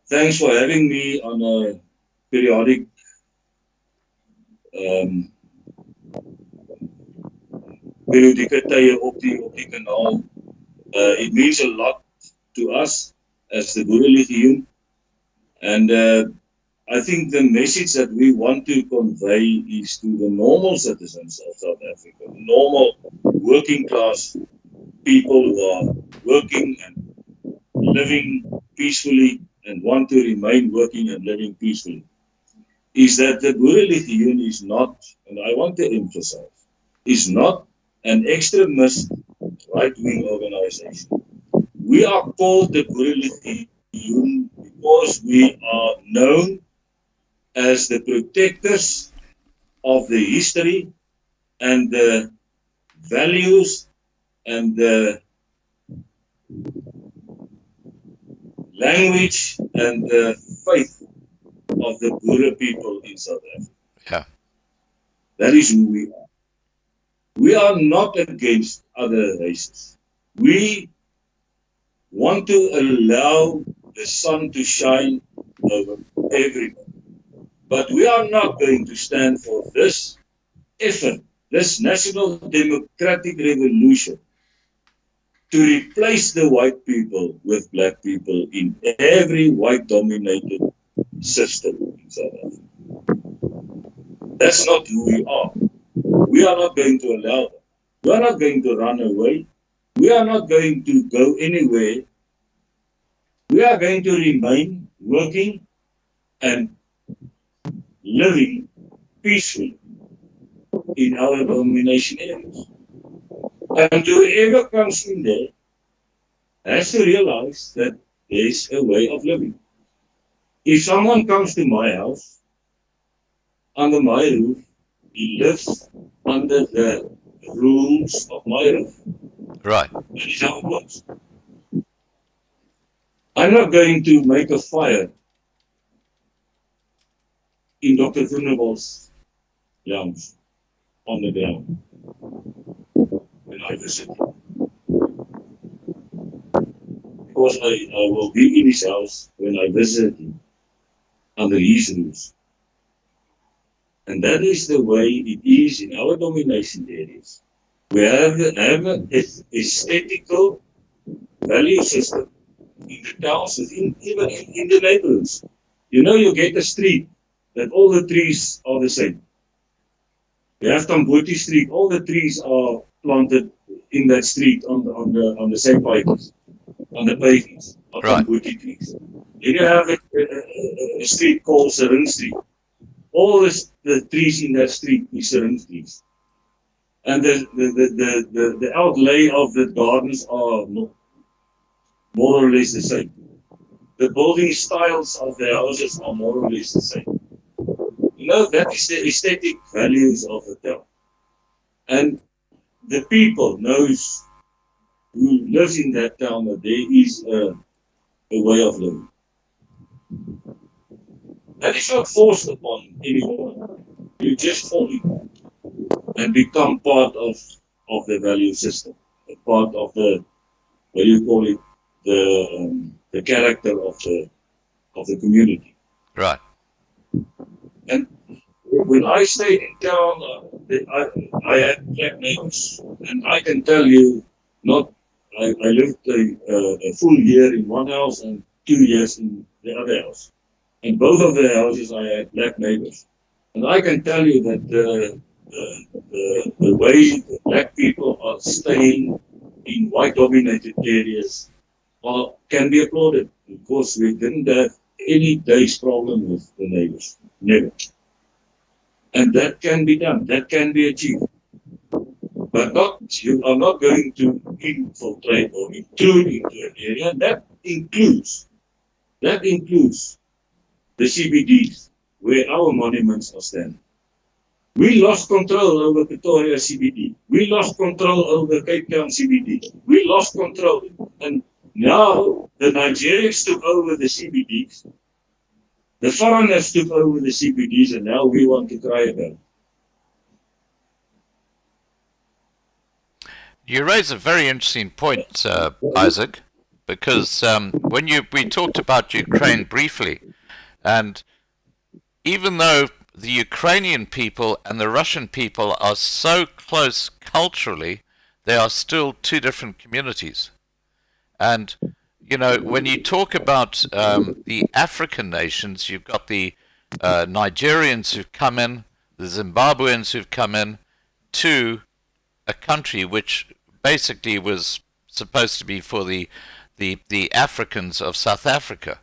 thanks for having me on a periodic periodieke tye op die kanaal. It means a lot to us as the Boerelegioen. And I think the message that we want to convey is to the normal citizens of South Africa, normal working class people who are working and living peacefully and want to remain working and living peacefully, is that the Boerelegioen is not, and I want to emphasize, is not an extremist right-wing organization. We are called the Boerelegioen because we are known as the protectors of the history and the values and the language and the faith of the Boere people in South Africa. Yeah. That is who we are. We are not against other races. We want to allow the sun to shine over everyone. But we are not going to stand for this effort, this national democratic revolution, to replace the white people with black people in every white-dominated system in South Africa. That's not who we are. We are not going to allow that. We are not going to run away. We are not going to go anywhere. We are going to remain working and living peacefully in our domination areas. And whoever comes in there has to realize that there is a way of living. If someone comes to my house, under my roof, he lives under the rules of my roof. Right. That is how it works. I'm not going to make a fire in Dr. Groenewold's lounge on the ground when I visit him. Because I will be in his house when I visit him under his rules. And that is the way it is in our domination areas. We have an aesthetical value system in the towns, even in the neighborhoods. You know, you get a street that all the trees are the same. You have Tamboti Street, all the trees are planted in that street on the same pipes, on the pavements, on Tamboti trees. Then you have a street called Serene Street. All the trees in that street is Serene trees. And the outlay of the gardens are more or less the same. The building styles of the houses are more or less the same. You know, that is the aesthetic values of the town. And the people knows who lives in that town that there is a way of living. That is not forced upon anyone. You just fall in and become part of the value system, a part of the, what do you call it, the character of the community. Right. And when I stayed in town, I had black neighbors, and I can tell you, I lived a full year in one house and 2 years in the other house. In both of the houses, I had black neighbors, and I can tell you that the way the black people are staying in white-dominated areas can be applauded, because we didn't have any day's problem with the neighbors, never. And that can be done, that can be achieved. But you are not going to infiltrate or intrude into an area. That includes the CBDs, where our monuments are standing. We lost control over Pretoria CBD. We lost control over Cape Town CBD. We lost control. And Now, the Nigerians took over the CBDs. The foreigners took over the CBDs, and now we want to try again. You raise a very interesting point, Isaac, because when we talked about Ukraine briefly, and even though the Ukrainian people and the Russian people are so close culturally, they are still two different communities. And, you know, when you talk about the African nations, you've got the Nigerians who've come in, the Zimbabweans who've come in to a country which basically was supposed to be for the Africans of South Africa.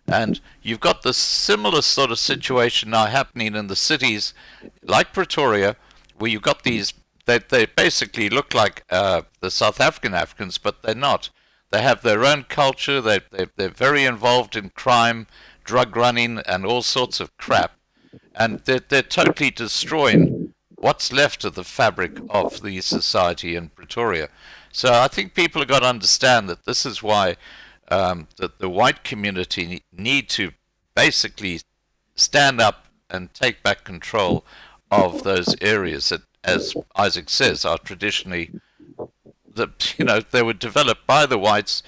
And you've got the similar sort of situation now happening in the cities like Pretoria, where you've got these, they basically look like the South African Africans, but they're not. They have their own culture, they're very involved in crime, drug running, and all sorts of crap. And they're totally destroying what's left of the fabric of the society in Pretoria. So I think people have got to understand that this is why that the white community need to basically stand up and take back control of those areas that, as Isaac says, are traditionally, they were developed by the whites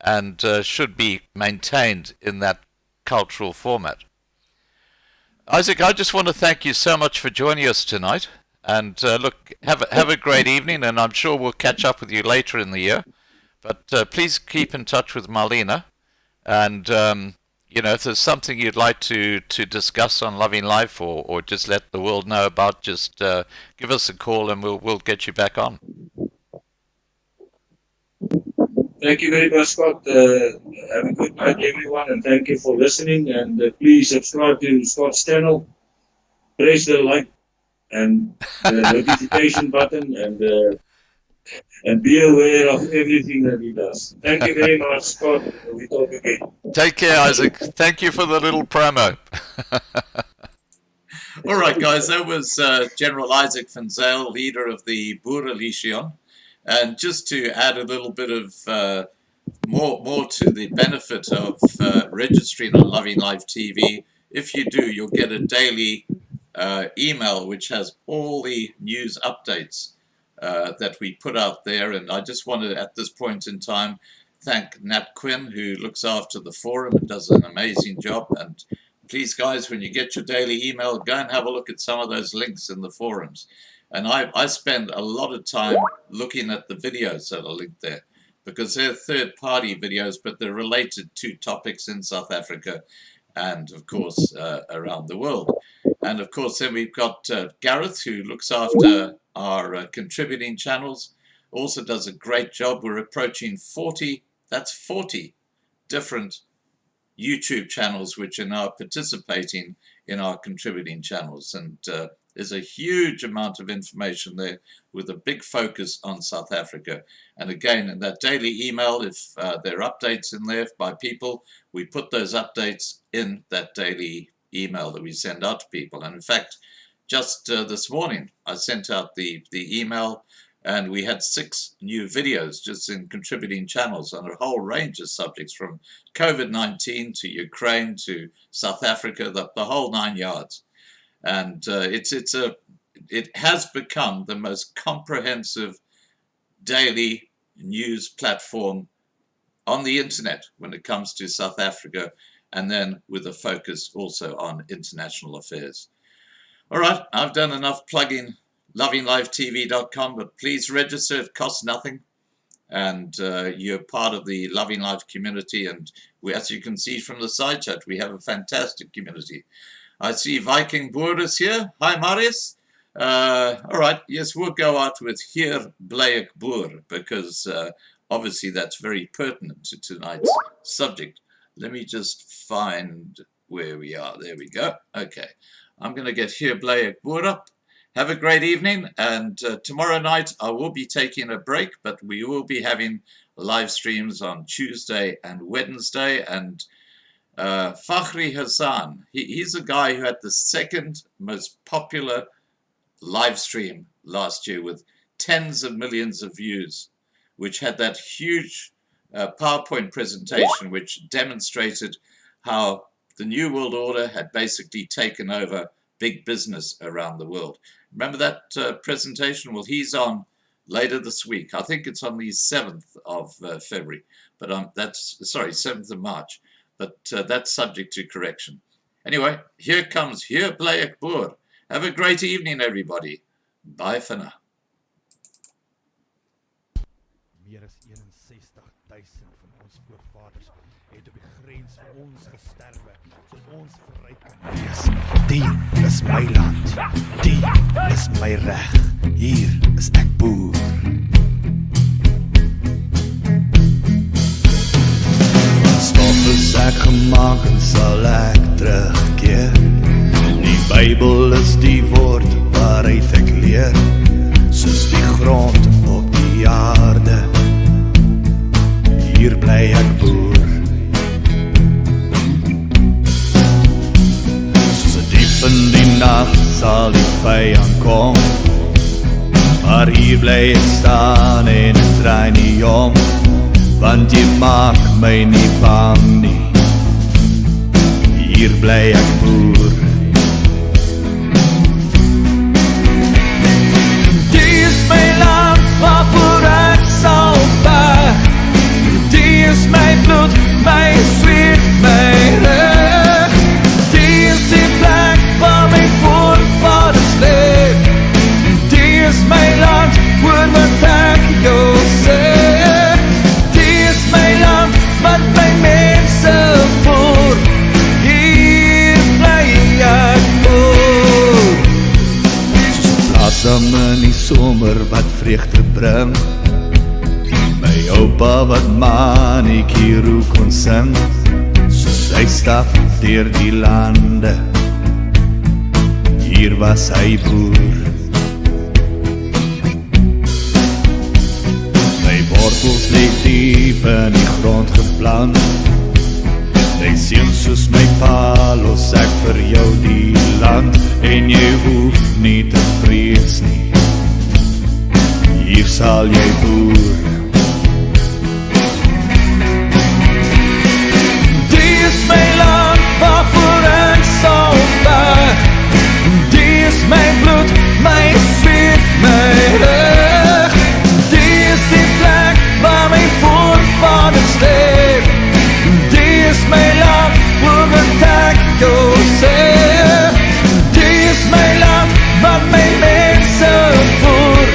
and should be maintained in that cultural format. Isaac, I just want to thank you so much for joining us tonight. And look, have a great evening, and I'm sure we'll catch up with you later in the year. But please keep in touch with Marlena, and if there's something you'd like to discuss on Loving Life, or just let the world know about, just give us a call, and we'll get you back on. Thank you very much, Scott. Have a good night, everyone, and thank you for listening. And please subscribe to Scott's channel, press the like and the notification button, and be aware of everything that he does. Thank you very much, Scott. We talk again. Take care, Isaac. Thank you for the little promo. All right, guys, that was General Izak van Zyl, leader of the Boerelegioen. And just to add a little bit of more to the benefit of registering on Loving Life TV, if you do, you'll get a daily email which has all the news updates that we put out there. And I just want to, at this point in time, thank Nat Quinn, who looks after the forum and does an amazing job. And please, guys, when you get your daily email, go and have a look at some of those links in the forums. And I spend a lot of time looking at the videos that are linked there, because they're third-party videos, but they're related to topics in South Africa and, of course, around the world. And, of course, then we've got Gareth, who looks after our contributing channels, also does a great job. We're approaching 40 different YouTube channels which are now participating in our contributing channels. And there's a huge amount of information there with a big focus on South Africa. And again, in that daily email, if there are updates in there by people, we put those updates in that daily email that we send out to people. And in fact, just this morning, I sent out the email, and we had 6 new videos just in contributing channels on a whole range of subjects, from COVID-19 to Ukraine to South Africa, the whole 9 yards. And it has become the most comprehensive daily news platform on the internet when it comes to South Africa, and then with a focus also on international affairs. All right, I've done enough plugging lovinglifetv.com, but please register. It costs nothing, and you're part of the Loving Life community. And as you can see from the side chat, we have a fantastic community. I see Viking Boerders here. Hi, Marius. All right, yes, we'll go out with Hier Bly Ek Boer, because obviously that's very pertinent to tonight's subject. Let me just find where we are. There we go. Okay, I'm going to get Hier Bly Ek Boer up. Have a great evening, and tomorrow night I will be taking a break, but we will be having live streams on Tuesday and Wednesday. And Fakhri Hassan, he's a guy who had the second most popular live stream last year with tens of millions of views, which had that huge PowerPoint presentation which demonstrated how the New World Order had basically taken over big business around the world. Remember that presentation? Well, he's on later this week. I think it's on the 7th of February, but 7th of March. But that's subject to correction. Anyway, here bly ek boer. Have a great evening, everybody. Bye for now. Meer as 61.000 van ons voorvaders het op die grens vir ons gesterwe, sodat ons vryheid kan wees. Die is my land, die is my reg. Hier is ek boer. Van stof is ek gemaak en sal ek terugkeer. Die Bybel is die woord waaruit ek leer, soos die grond op die aarde. Hier bly ek boer. So diep in die nag sal die vyand kom, maar hier bly ek staan en ek draai nie om, want jy maak my nie bang nie. Hier bly ek boer. Die is my land waarvoor ek sal veg. Die is my bloed, my sweet, my reg. Die is die plek waar my voorvaders leef. Die is my land, hoor wat ek jou sê. Die is my land, wat my mense voer. Hier bly ek boer. Soos blasem in die somer wat vreugde bring, my oupa wat maniekie kon sing, soos hy stap deur die lande. Hier was hy boer. My wortels lê diep in die grond geplant. Hy sien soos my pa, los ek vir jou die land, en jy hoef nie te vrees nie. Hier sal jy boer. Die is my land waarvoor ek sal veg. Die is my bloed, my sweet, my reg. Die is die plek waar my voorvaders leef. Die is my land, hoor wat ek jou sê. Die is my land, wat my mense voer.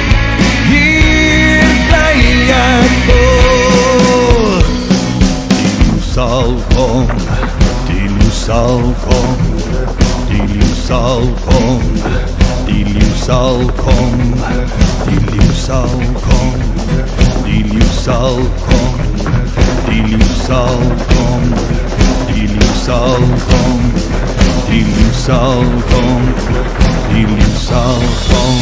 Hier bly ek boer. Die leeu sal kom, die leeu sal kom, die leeu sal kom, die leeu sal kom, die leeu sal kom, die leeu sal kom, die leeu sal kom, die leeu sal kom, die leeu sal kom, die leeu sal kom.